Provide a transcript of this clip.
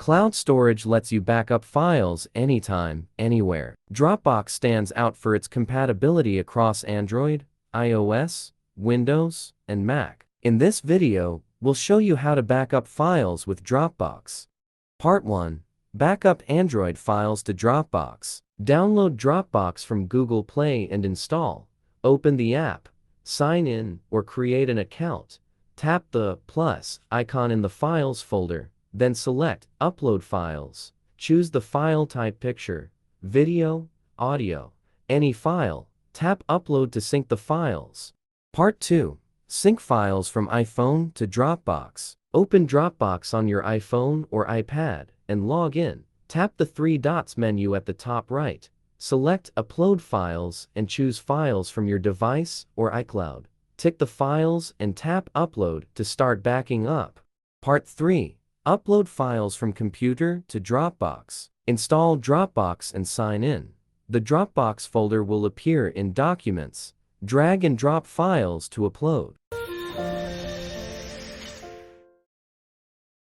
Cloud storage lets you back up files anytime, anywhere. Dropbox stands out for its compatibility across Android, iOS, Windows, and Mac. In this video, we'll show you how to back up files with Dropbox. Part 1. Backup Android files to Dropbox. Download Dropbox from Google Play and install. Open the app, sign in, or create an account. Tap the plus icon in the Files folder, then select Upload Files. Choose the file type picture, video, audio, any file. Tap Upload to sync the files. Part 2. Sync files from iPhone to Dropbox. Open Dropbox on your iPhone or iPad and log in. Tap the three dots menu at the top right. Select Upload Files and choose Files from your device or iCloud. Tick the files and tap Upload to start backing up. Part 3. Upload files from computer to Dropbox. Install Dropbox and sign in. The Dropbox folder will appear in Documents. Drag and drop files to upload.